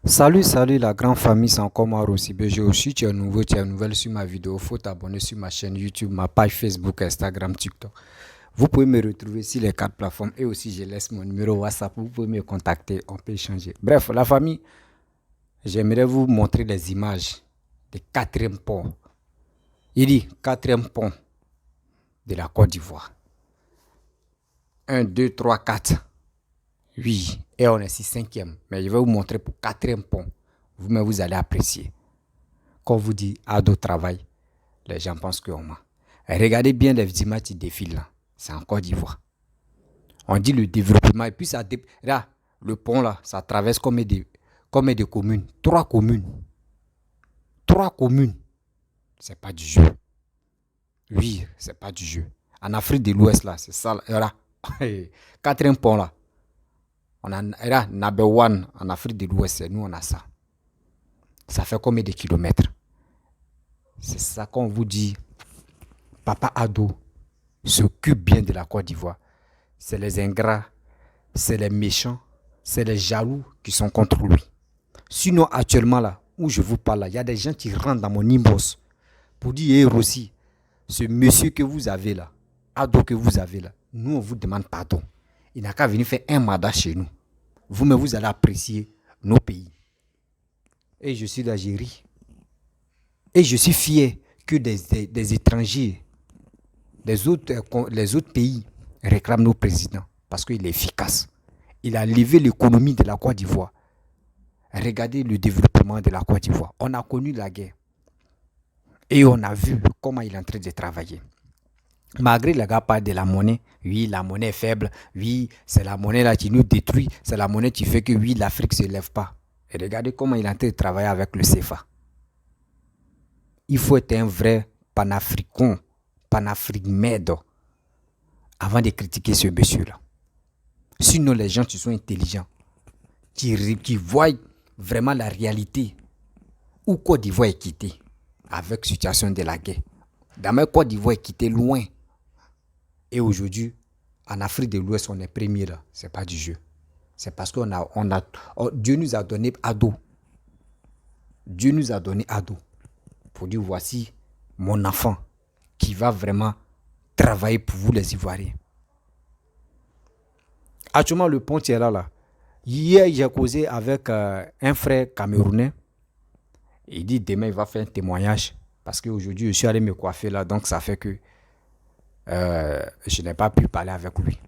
Salut la grande famille, c'est encore moi Rossi aussi. Tu es nouveau, tu es nouvelle sur ma vidéo. Faut t'abonner sur ma chaîne YouTube, ma page Facebook, Instagram, TikTok. Vous pouvez me retrouver sur les quatre plateformes et aussi je laisse mon numéro WhatsApp. Vous pouvez me contacter, on peut échanger. Bref, la famille, j'aimerais vous montrer les images du quatrième pont. Il dit quatrième pont de la Côte d'Ivoire. Un, 2, 3, 4. Oui, et on est sur cinquième. Mais je vais vous montrer pour quatrième pont. Vous-même, vous allez apprécier. Quand on vous dit ado travail, les gens pensent qu'on ment. Regardez bien les images qui défilent là. C'est en Côte d'Ivoire. On dit le développement. Et puis là, le pont là, ça traverse comme des communes. Trois communes. Trois communes. C'est pas du jeu. Oui, c'est pas du jeu. En Afrique de l'Ouest là, c'est ça là. Quatrième pont là. On a là, number one en Afrique de l'Ouest, nous on a ça. Ça fait combien de kilomètres? C'est ça qu'on vous dit. Papa Ado s'occupe bien de la Côte d'Ivoire. C'est les ingrats, c'est les méchants, c'est les jaloux qui sont contre lui. Sinon, actuellement là, où je vous parle, il y a des gens qui rentrent dans mon inbox pour dire, hey Rossi, ce monsieur que vous avez là, Ado que vous avez là, nous on vous demande pardon. Il n'a qu'à venir faire un mandat chez nous. Vous-même, vous allez apprécier nos pays. Et je suis d'Algérie. Et je suis fier que des étrangers, les autres pays réclament nos présidents parce qu'il est efficace. Il a levé l'économie de la Côte d'Ivoire. Regardez le développement de la Côte d'Ivoire. On a connu la guerre et on a vu comment il est en train de travailler. Malgré le gars parle de la monnaie, oui, la monnaie est faible, oui, c'est la monnaie là qui nous détruit, c'est la monnaie qui fait que oui, l'Afrique ne se lève pas. Et regardez comment il est en train de travailler avec le CFA. Il faut être un vrai panafricain, panafricain avant de critiquer ce monsieur-là. Sinon, les gens qui sont intelligents, qui voient vraiment la réalité, où Côte d'Ivoire est quittée avec la situation de la guerre. D'abord, Côte d'Ivoire est quittée loin. Et aujourd'hui, en Afrique de l'Ouest, on est premier là. Ce n'est pas du jeu. C'est parce que Dieu nous a donné ado. Dieu nous a donné ado. Pour dire, voici mon enfant qui va vraiment travailler pour vous les Ivoiriens. Actuellement, le pont est là. Hier, j'ai causé avec un frère camerounais. Il dit demain, il va faire un témoignage. Parce qu'aujourd'hui, je suis allé me coiffer là. Donc, ça fait que je n'ai pas pu parler avec lui.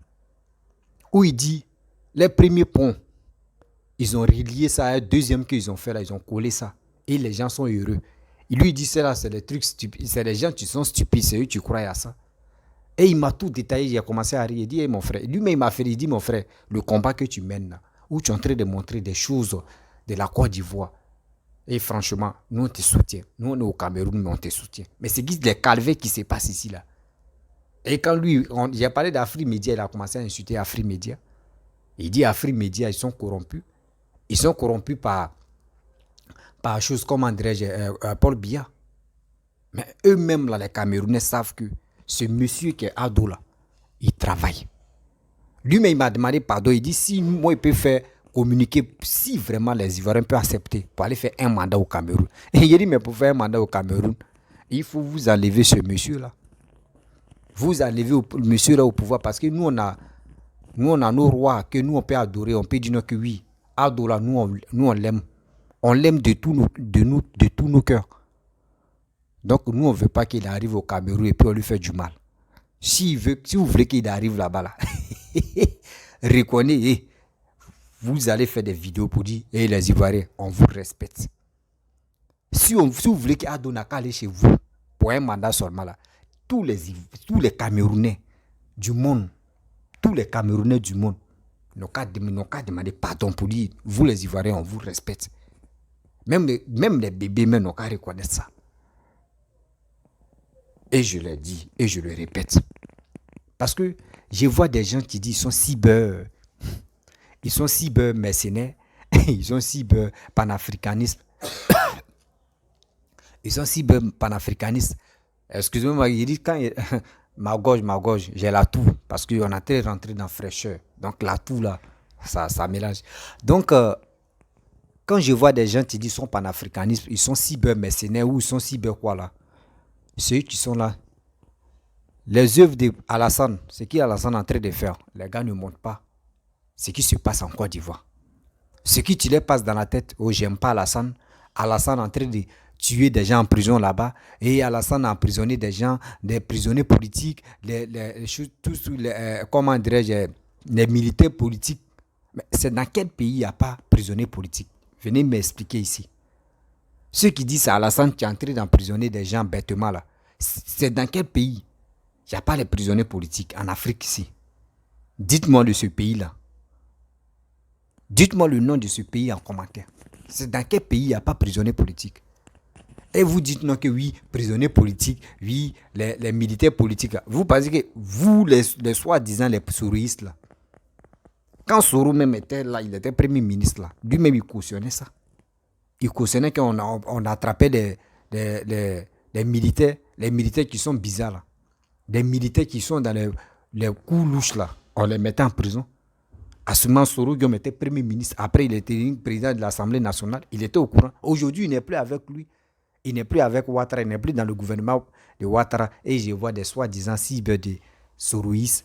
Où il dit, les premiers ponts, ils ont relié ça à un deuxième qu'ils ont fait là. Ils ont collé ça. Et les gens sont heureux. Il lui dit, c'est là, c'est des trucs stupides. C'est des gens qui sont stupides. C'est eux qui croient à ça. Et il m'a tout détaillé, j'ai commencé à rire. Il dit, hey, mon frère, lui-même il m'a fait, il dit, mon frère, le combat que tu mènes là, où tu es en train de montrer des choses de la Côte d'Ivoire. Et franchement, nous on te soutient. Nous on est au Cameroun, mais on te soutient. Mais c'est les calvaires qui se passent ici là. Et quand lui, j'ai parlé d'Afrique Média, il a commencé à insulter Afrique Média. Il dit Afrique Média, ils sont corrompus. Ils sont corrompus par chose comme Paul Biya. Mais eux-mêmes là, les Camerounais savent que ce monsieur qui est ado là, il travaille. Lui-même, il m'a demandé pardon. Il dit si moi, il peut faire communiquer, si vraiment les Ivoiriens peuvent accepter pour aller faire un mandat au Cameroun. Et il dit, mais pour faire un mandat au Cameroun, il faut vous enlever ce monsieur-là. Vous enlevez le monsieur-là au pouvoir parce que nous, on a nos rois que nous, on peut adorer. On peut dire que oui, ado là, nous, on l'aime. On l'aime de tous nos cœurs. Donc, nous, on ne veut pas qu'il arrive au Cameroun et puis on lui fait du mal. Si vous voulez qu'il arrive là-bas, là, reconnaissez, vous allez faire des vidéos pour dire, hey, les Ivoiriens, on vous respecte. Si vous voulez qu'Adonaka aller chez vous, pour un mandat seulement là, tous les Camerounais du monde, n'ont qu'à demander pardon pour dire, vous les Ivoiriens, on vous respecte. Même les bébés n'ont qu'à reconnaître ça. Et je le dis, et je le répète. Parce que je vois des gens qui disent ils sont cyber mercenaires, ils sont cyber panafricanistes. Ils sont cyber panafricanistes. Excusez-moi, il dit quand ma gauche, j'ai la toux. Parce qu'on a très rentré dans fraîcheur. Donc la toux là, ça mélange. Donc, Quand je vois des gens qui disent qu'ils sont panafricanistes, ils sont cyber-mercenaires ou ils sont cyber quoi là. Ceux qui sont là. Les œuvres d'Alassane, ce qu'Alassane est en train de faire, les gars ne montrent pas ce qui se passe en Côte d'Ivoire. Ce qui te les passe dans la tête, oh j'aime pas Alassane. Alassane est en train de tuer des gens en prison là-bas et Alassane a emprisonné des gens, des prisonniers politiques, comment dirais-je, les militaires politiques. Mais c'est dans quel pays il n'y a pas prisonniers politiques? Venez m'expliquer ici. Ceux qui disent à Alassane qui est en train d'emprisonner des gens bêtement là, c'est dans quel pays? Il n'y a pas les prisonniers politiques en Afrique ici. Dites-moi de ce pays-là. Dites-moi le nom de ce pays en commentaire. C'est dans quel pays il n'y a pas prisonniers politiques? Et vous dites non que oui, prisonniers politiques, oui, les militaires politiques. Vous pensez que vous, les soi-disant les souristes là, quand Soro même était là, il était premier ministre là, lui-même il cautionnait ça. Il cautionnait qu'on attrapait les militaires qui sont bizarres là. Des militaires qui sont dans les coups louches là, on les mettait en prison. À ce moment, Soro Guillaume était premier ministre. Après, il était président de l'Assemblée nationale. Il était au courant. Aujourd'hui, il n'est plus avec lui. Il n'est plus avec Ouattara. Il n'est plus dans le gouvernement de Ouattara. Et je vois des soi-disant cibles de Soroïs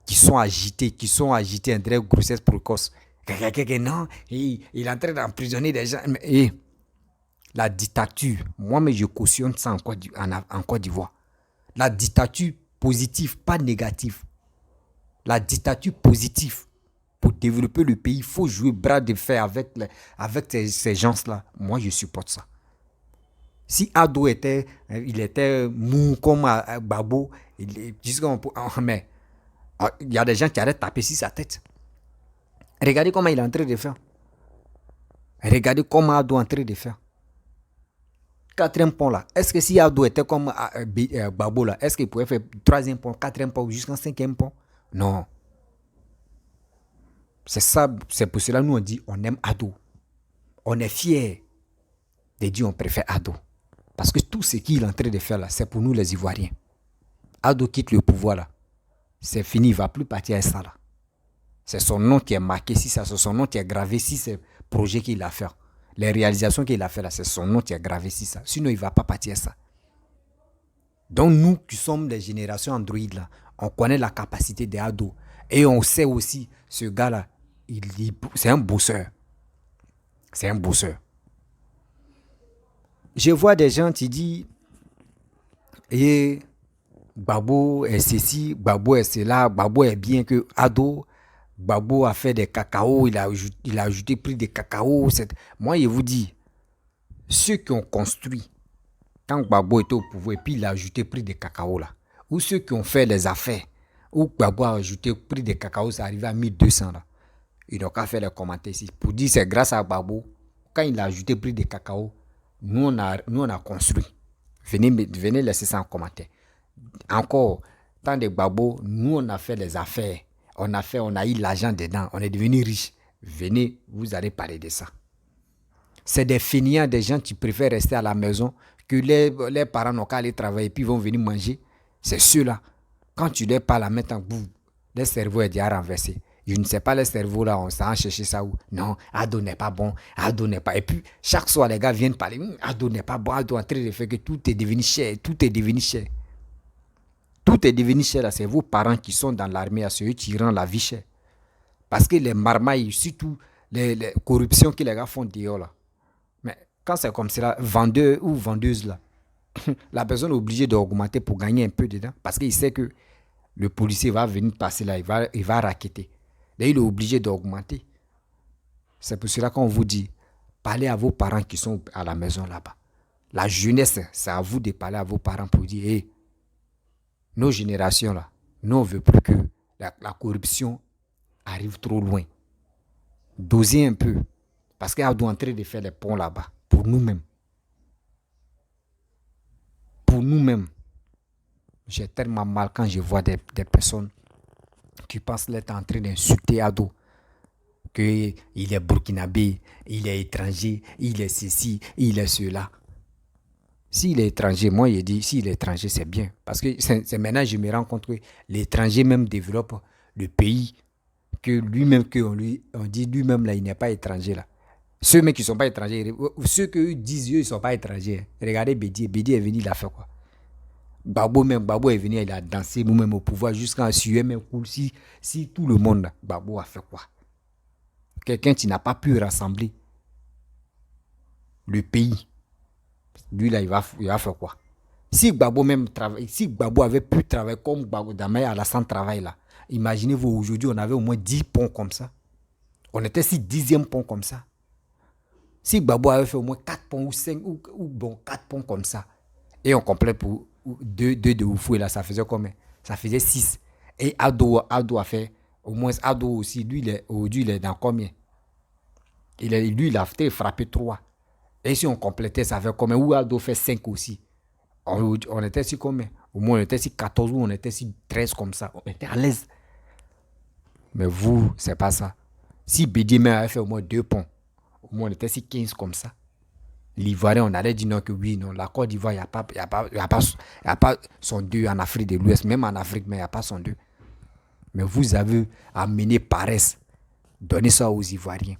qui sont agités, un vrai grossesse précoce. Non, il est en train d'emprisonner des gens. Et la dictature, moi-même, je cautionne ça en Côte d'Ivoire. La dictature positive, pas négative. La dictature positive. Pour développer le pays, il faut jouer bras de fer avec ces gens-là. Moi, je supporte ça. Si Ado était mou comme Babo, mais il y a des gens qui arrêtent de taper sur sa tête. Regardez comment il est en train de faire. Regardez comment Ado est en train de faire. Quatrième pont là. Est-ce que si Ado était comme Babo là, est-ce qu'il pouvait faire troisième pont, quatrième pont jusqu'en cinquième pont? Non. C'est ça, c'est pour cela que nous on dit on aime Ado. On est fiers de dire on préfère Ado. Parce que tout ce qu'il est en train de faire là, c'est pour nous les Ivoiriens. Ado quitte le pouvoir là. C'est fini, il ne va plus partir à ça là. C'est son nom qui est marqué, si ça, c'est son nom qui est gravé, si c'est le projet qu'il a fait. Les réalisations qu'il a fait là, c'est son nom qui est gravé, si ça. Sinon, il ne va pas partir à ça. Donc nous qui sommes des générations Android là, on connaît la capacité des Ado. Et on sait aussi, ce gars là, c'est un bosseur. C'est un bosseur. Je vois des gens qui disent Gbagbo est ceci, Gbagbo est cela, Gbagbo est bien que Ado, Gbagbo a fait des cacao, il a ajouté prix de cacao. Moi, je vous dis, ceux qui ont construit, quand Gbagbo était au pouvoir, et puis il a ajouté prix de cacao là, ou ceux qui ont fait les affaires, où Gbagbo a ajouté prix de cacao, ça arrive à 1200 là. Ils n'ont qu'à faire les commentaires ici. Pour dire c'est grâce à Gbagbo, quand il a ajouté prix de cacao, nous on a construit. Venez laisser ça en commentaire. Encore, tant de Gbagbo, nous on a fait les affaires. On a eu l'argent dedans. On est devenu riche. Venez, vous allez parler de ça. C'est des fainéants, des gens qui préfèrent rester à la maison, que les parents n'ont qu'à aller travailler et puis vont venir manger. C'est ceux-là. Quand tu leur parles maintenant, le cerveau est déjà renversé. Je ne sais pas le cerveau là, on s'en chercher ça où. Non, Ado n'est pas bon, Ado n'est pas. Et puis, chaque soir, les gars viennent parler. Ado n'est pas bon, Ado est en train de faire que tout est devenu cher, tout est devenu cher. Tout est devenu cher là, c'est vos parents qui sont dans l'armée, c'est eux qui rendent la vie chère. Parce que les marmailles, surtout les corruptions que les gars font dehors là. Mais quand c'est comme ça, vendeur ou vendeuse là, la personne est obligée d'augmenter pour gagner un peu dedans. Parce qu'il sait que le policier va venir passer là, il va raqueter. Là, il est obligé d'augmenter. C'est pour cela qu'on vous dit, parlez à vos parents qui sont à la maison là-bas. La jeunesse, c'est à vous de parler à vos parents pour dire, hey, nos générations là, nous on ne veut plus que la corruption arrive trop loin. Doser un peu. Parce qu'on doit entrer de faire les ponts là-bas. Pour nous-mêmes. Pour nous-mêmes. J'ai tellement mal quand je vois des personnes qui pensent l'être en train d'insulter Ado. Qu'il est burkinabé, il est étranger, il est ceci, il est cela. S'il est étranger, moi je dis, s'il est étranger, c'est bien. Parce que c'est maintenant que je me rends compte que l'étranger même développe le pays, que lui-même, on dit lui-même là, il n'est pas étranger là. Ceux qui ne sont pas étrangers, ceux qui disent eux, ils ne sont pas étrangers. Regardez Bédié. Bédié est venu, il a fait quoi? Gbagbo est venu, il a dansé nous-mêmes au pouvoir jusqu'à suer même cool. Si tout le monde, Gbagbo a fait quoi? Quelqu'un qui n'a pas pu rassembler le pays. Lui là, il va faire quoi? Si Gbagbo même travaille, si Gbagbo avait pu travailler comme Gbagbo Damaye Alassane travaille là, imaginez-vous aujourd'hui, on avait au moins 10 ponts comme ça. On était si 10e pont comme ça. Si Gbagbo avait fait au moins 4 ponts ou 5 ou bon 4 ponts comme ça, et on complète pour 2 de Oufoué là, ça faisait combien? Ça faisait 6. Et Ado a fait, au moins Ado aussi, lui aujourd'hui il est dans combien? Lui il a fait frapper 3. Et si on complétait, ça fait combien? Ou Ado fait 5 aussi. On était si combien? Au moins on était si 14 ou on était si 13 comme ça. On était à l'aise. Mais vous, c'est pas ça. Si Bédié avait fait au moins 2 ponts, au moins on était si 15 comme ça. L'Ivoirien, on allait dire non que oui, non. La Côte d'Ivoire, il n'y a pas son 2 en Afrique de l'Ouest, même en Afrique, mais il n'y a pas son 2. Mais vous avez amené paresse, donner ça aux Ivoiriens.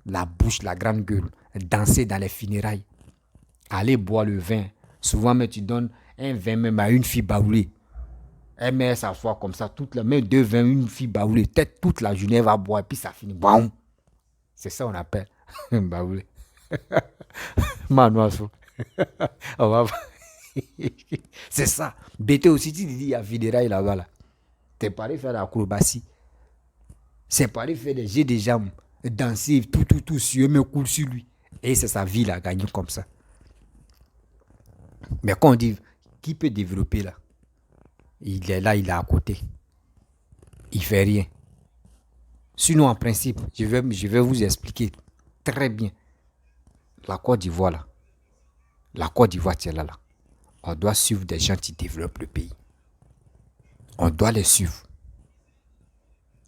La bouche, la grande gueule, danser dans les funérailles, aller boire le vin. Souvent, mais tu donnes un vin même à une fille baoulée. Elle met s'asseoir comme ça, même 2 vins, une fille baoulée. Peut-être toute la journée, elle va boire et puis ça finit. Boum. C'est ça qu'on appelle baoulé. Manoiseau. C'est ça. BT aussi, tu dis, il y a Vidérail là-bas. Là. T'es pas allé faire l'acrobatie. C'est pas allé faire des jets de jambes, danser, tout, sur me coule sur lui. Et c'est sa vie, là, gagné comme ça. Mais quand on dit, qui peut développer là? Il est là, il est à côté. Il fait rien. Sinon, en principe, je vais vous expliquer très bien. La Côte d'Ivoire, là. La Côte d'Ivoire, c'est là. On doit suivre des gens qui développent le pays. On doit les suivre.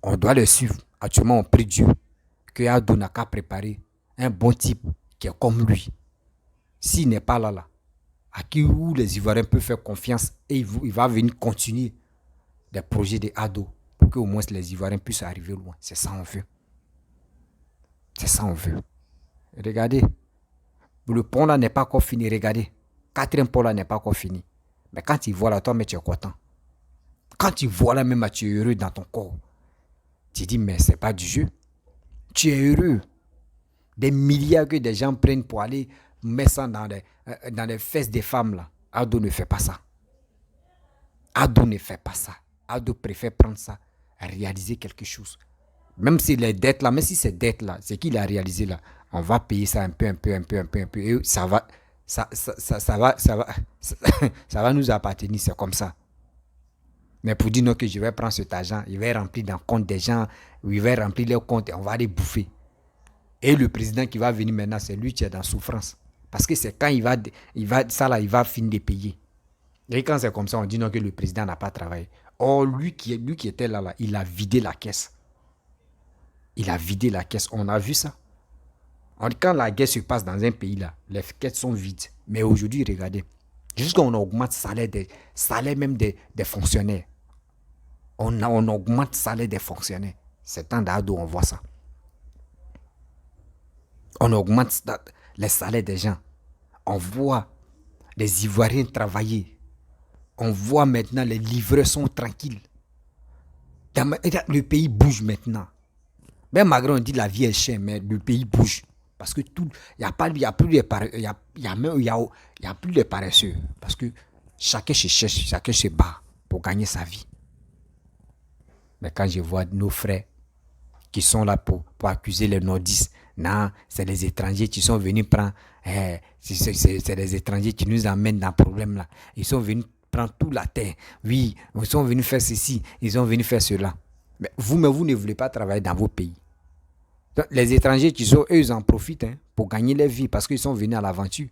On doit les suivre. Actuellement, on prie Dieu que Ado n'a qu'à préparer un bon type qui est comme lui. S'il n'est pas là, à qui où les Ivoiriens peuvent faire confiance et il va venir continuer des projets de Ado pour qu'au moins les Ivoiriens puissent arriver loin. C'est ça qu'on veut. C'est ça qu'on veut. Regardez. Le pont là n'est pas encore fini. Regardez. 4e pont là n'est pas encore fini. Mais quand tu vois là, toi, mais tu es content. Quand tu vois là, même tu es heureux dans ton corps. Tu dis, mais c'est pas du jeu. Tu es heureux. Des milliards que des gens prennent pour aller mettre ça dans les fesses des femmes là. Ado ne fait pas ça. Ado ne fait pas ça. Ado préfère prendre ça, réaliser quelque chose. Même si les dettes là, même si ces dettes là, c'est qu'il a réalisé là, on va payer ça un peu. Et ça va nous appartenir, c'est comme ça. Mais pour dire non que je vais prendre cet argent, il va remplir dans le compte des gens, il va remplir leur compte et on va les bouffer. Et le président qui va venir maintenant, c'est lui qui est dans souffrance. Parce que c'est quand il va finir de payer. Et quand c'est comme ça, on dit non que le président n'a pas travaillé. Or, lui qui était là, il a vidé la caisse. Il a vidé la caisse. On a vu ça. Quand la guerre se passe dans un pays là, les caisses sont vides. Mais aujourd'hui, regardez, jusqu'à on augmente le salaire même des fonctionnaires. On augmente le salaire des fonctionnaires. C'est temps d'ado, on voit ça. On augmente les salaires des gens. On voit les Ivoiriens travailler. On voit maintenant les livreurs sont tranquilles. Le pays bouge maintenant. Même Macron dit la vie est chère, mais le pays bouge. Parce que il n'y a plus de paresseux. Parce que chacun se cherche, chacun se bat pour gagner sa vie. Mais quand je vois nos frères qui sont là pour accuser les nordistes, non, c'est les étrangers qui sont venus prendre, c'est les étrangers qui nous amènent dans le problème là. Ils sont venus prendre toute la terre. Oui, ils sont venus faire ceci, ils sont venus faire cela. Mais vous ne voulez pas travailler dans vos pays. Donc, les étrangers qui sont, eux, ils en profitent pour gagner leur vie parce qu'ils sont venus à l'aventure.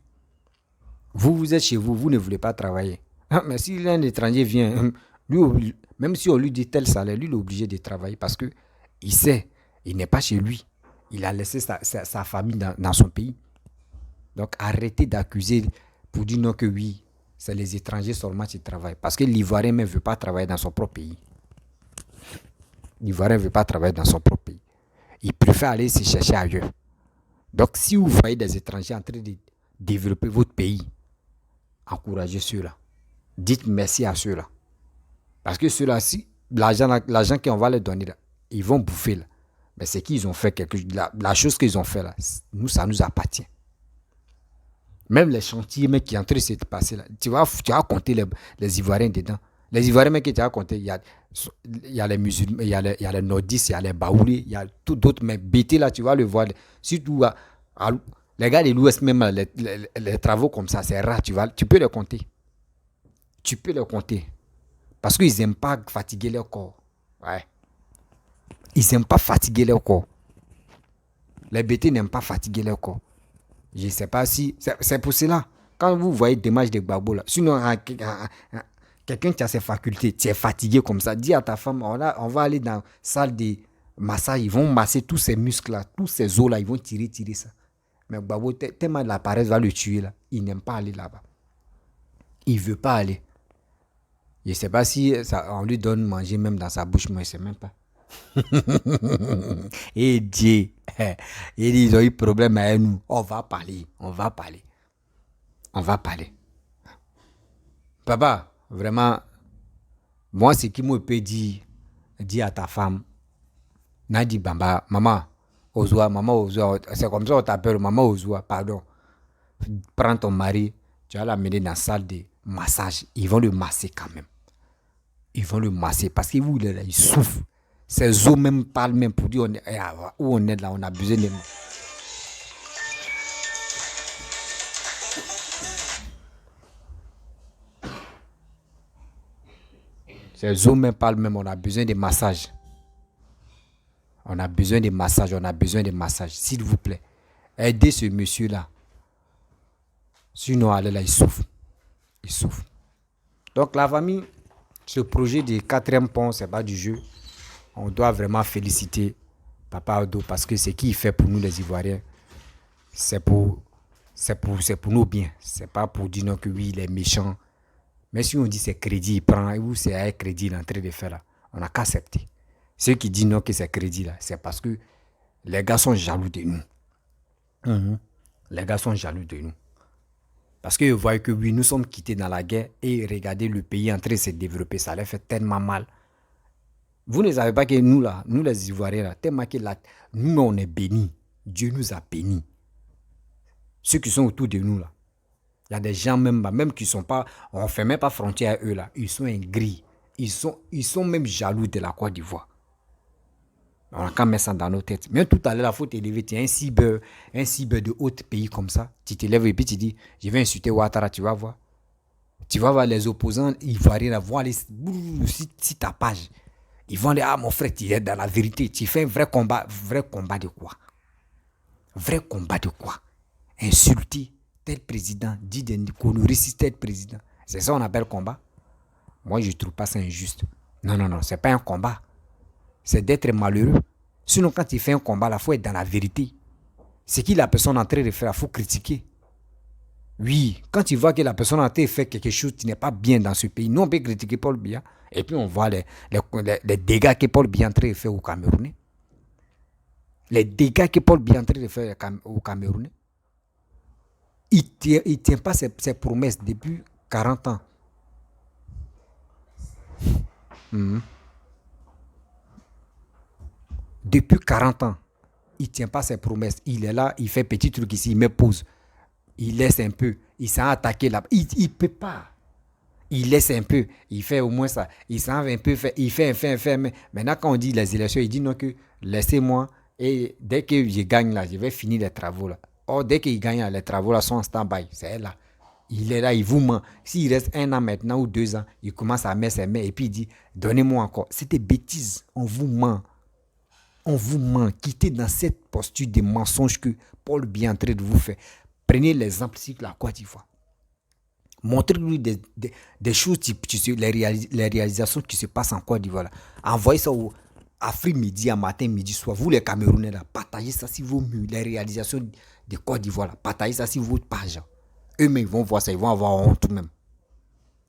Vous êtes chez vous, vous ne voulez pas travailler. Mais si un étranger vient, lui, même si on lui dit tel salaire, lui, il est obligé de travailler parce qu'il sait, il n'est pas chez lui. Il a laissé sa famille dans son pays. Donc, arrêtez d'accuser pour dire non que oui, c'est les étrangers seulement qui travaillent. Parce que l'Ivoirien ne veut pas travailler dans son propre pays. L'Ivoirien ne veut pas travailler dans son propre pays. Il préfère aller se chercher ailleurs. Donc, si vous voyez des étrangers en train de développer votre pays, encouragez ceux-là. Dites merci à ceux-là. Parce que ceux-là, si l'argent qu'on va leur donner, là, ils vont bouffer. Là. Mais c'est qu'ils ont fait quelque chose. La chose qu'ils ont fait, là, nous, ça nous appartient. Même les chantiers mais qui sont en train de se passer là, tu vas compter les Ivoiriens dedans. Les Ivoiriens mais qui tu vas compter, il y a les musulmans, il y a les nordistes, il y a les baoulés, il y a tout d'autres, mais BT là, tu vas le voir. Surtout, les gars de l'Ouest même, les travaux comme ça, c'est rare, tu peux les compter. Tu peux les compter. Parce qu'ils n'aiment pas fatiguer leur corps. Ouais. Ils n'aiment pas fatiguer leur corps. Les BT n'aiment pas fatiguer leur corps. Je ne sais pas si... C'est pour cela. Quand vous voyez des matchs de Gbagbo, là, sinon, quelqu'un qui a ses facultés, tu es fatigué comme ça, dis à ta femme, on va aller dans la salle de massage, ils vont masser tous ces muscles-là, tous ces os-là, ils vont tirer ça. Mais Gbagbo, tellement la paresse va le tuer, là, il n'aime pas aller là-bas. Il ne veut pas aller. Je ne sais pas si on lui donne manger même dans sa bouche, mais je ne sais même pas. Et Dieu, ils ont eu problème avec nous. On va parler. Papa, vraiment, moi, ce qui me peut dire, dis à ta femme, Nadi Bamba, maman, Ozoa, c'est comme ça on t'appelle, maman Ozoa, pardon. Prends ton mari, tu vas l'amener dans la salle de massage. Ils vont le masser quand même. Ils vont le masser parce que vous, là, il souffre. Ces os même parlent même pour dire où on est là, on a besoin de... Ces os même parlent même, on a besoin de massage. On a besoin de massage, s'il vous plaît. Aidez ce monsieur-là. Sinon, allez là, il souffre. Donc la famille, ce projet de 4e pont, c'est pas du jeu. On doit vraiment féliciter Papa Odo parce que ce qu'il fait pour nous les Ivoiriens, c'est pour nos biens. C'est pas pour dire non que oui, il est méchant. Mais si on dit c'est crédit, il prend, ou c'est un crédit il est en train de faire là, on n'a qu'à accepter. Ceux qui disent non que c'est crédit là, c'est parce que les gars sont jaloux de nous. Les gars sont jaloux de nous. Parce qu'ils voient que oui, nous sommes quittés dans la guerre et regardez le pays en train de se développer, ça leur fait tellement mal. Vous ne savez pas que nous là, nous les Ivoiriens là, tellement que là, nous on est bénis. Dieu nous a bénis. Ceux qui sont autour de nous là, il y a des gens même qui sont pas, on ne fait même pas frontière à eux là, ils sont aigris. Ils sont même jaloux de la Côte d'Ivoire. On a qu'à mettre ça dans nos têtes. Même tout à l'heure, il faut t'élever. Tu es un cyber de haut pays comme ça. Tu t'élèves et puis tu dis, je vais insulter Ouattara, tu vas voir. Tu vas voir les opposants ivoiriens, vont aller si ta page. Ils vont dire, ah mon frère, tu es dans la vérité. Tu fais un vrai combat. Vrai combat de quoi? Vrai combat de quoi? Insulter tel président, dit qu'on nous récite tel président. C'est ça qu'on appelle combat? Moi, je ne trouve pas ça injuste. Non, c'est pas un combat. C'est d'être malheureux. Sinon, quand tu fais un combat, il faut être dans la vérité. Ce que la personne est en train de faire, il faut critiquer. Oui, quand tu vois que la personne est en train de faire quelque chose qui n'est pas bien dans ce pays, nous on peut critiquer Paul Biya. Et puis on voit les dégâts que Paul Biya est en train de faire au Camerounais. Les dégâts que Paul Biya est en train de faire au Camerounais. Il ne tient pas ses promesses depuis 40 ans. Depuis 40 ans, il ne tient pas ses promesses. Il est là, il fait petit truc ici, il met pause. Il laisse un peu. Il s'en attaqué là. Il ne peut pas. Il laisse un peu. Il fait au moins ça. Il s'en va un peu. Il fait. Mais maintenant, quand on dit les élections, il dit non que laissez-moi. Et dès que je gagne là, je vais finir les travaux là. Or, dès qu'il gagne, les travaux là sont en stand-by. C'est là. Il est là, il vous ment. S'il reste 1 an maintenant ou 2 ans, il commence à mettre ses mains et puis il dit donnez-moi encore. C'est des bêtises. On vous ment. On vous ment. Quittez dans cette posture de mensonge que Paul Biya est en train de vous faire. Prenez l'exemple sur la Côte d'Ivoire. Montrez-lui des choses, les réalisations qui se passent en Côte d'Ivoire. Envoyez ça au Afrique Midi, à matin, midi, soir. Vous les Camerounais, là, partagez ça sur vos murs. Les réalisations de Côte d'Ivoire, là, partagez ça sur votre page. Eux-mêmes, ils vont voir ça, ils vont avoir honte même.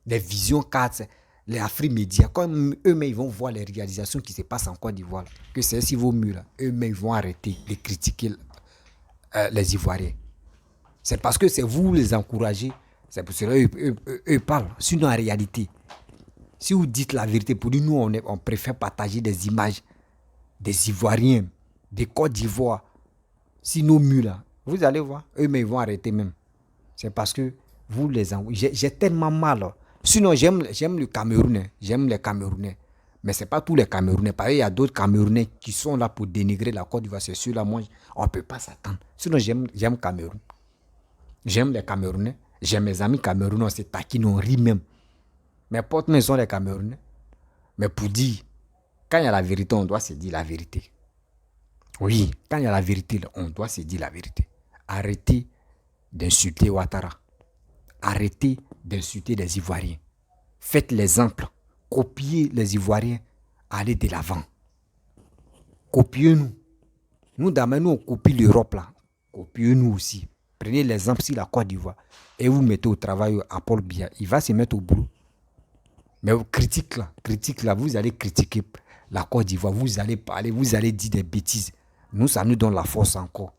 Les visions 4, les Afrique Média, comme eux-mêmes, ils vont voir les réalisations qui se passent en Côte d'Ivoire. Que c'est sur vos murs, là. Eux-mêmes, ils vont arrêter de critiquer les Ivoiriens. C'est parce que c'est vous les encouragez. C'est pour cela qu'eux parlent. Sinon, en réalité, si vous dites la vérité, pour nous, on préfère partager des images des Ivoiriens, des Côte d'Ivoire. Si nos mules, là, vous allez voir, eux, mais ils vont arrêter même. C'est parce que vous les envoyez. J'ai tellement mal. Sinon, j'aime le Camerounais. J'aime les Camerounais. Mais ce n'est pas tous les Camerounais. Parce qu'il y a d'autres Camerounais qui sont là pour dénigrer la Côte d'Ivoire. C'est sûr, là, moi, on ne peut pas s'attendre. Sinon, j'aime Cameroun. J'aime les Camerounais. J'aime mes amis Camerounais. On se taquine, on rit même. Mes potes, mais ils sont les Camerounais. Mais pour dire, quand il y a la vérité, on doit se dire la vérité. Oui, quand il y a la vérité, on doit se dire la vérité. Arrêtez d'insulter Ouattara. Arrêtez d'insulter les Ivoiriens. Faites l'exemple. Copiez les Ivoiriens. Allez de l'avant. Copiez-nous. Nous, d'abord, nous, on copie l'Europe là. Copiez-nous aussi. Prenez l'exemple sur la Côte d'Ivoire et vous mettez au travail à Paul Biya. Il va se mettre au boulot. Mais vous critique là, vous allez critiquer la Côte d'Ivoire. Vous allez parler, vous allez dire des bêtises. Nous, ça nous donne la force encore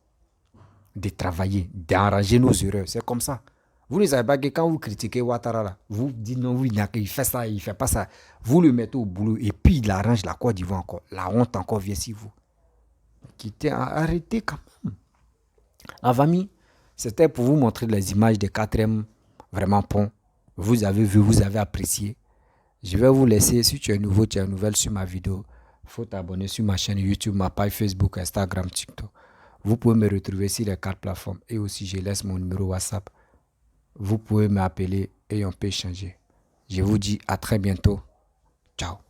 de travailler, d'arranger nos erreurs. C'est comme ça. Vous ne savez pas que quand vous critiquez Ouattara, là, vous dites non, oui, il fait ça, il ne fait pas ça. Vous le mettez au boulot et puis il arrange la Côte d'Ivoire encore. La honte encore vient sur vous. Arrêtez quand même. La famille, c'était pour vous montrer les images des 4e vraiment ponts. Vous avez vu, vous avez apprécié. Je vais vous laisser, si tu es nouveau, tu es nouvelle sur ma vidéo, il faut t'abonner sur ma chaîne YouTube, ma page Facebook, Instagram, TikTok. Vous pouvez me retrouver sur les 4 plateformes et aussi je laisse mon numéro WhatsApp. Vous pouvez m'appeler et on peut échanger. Je vous dis à très bientôt. Ciao.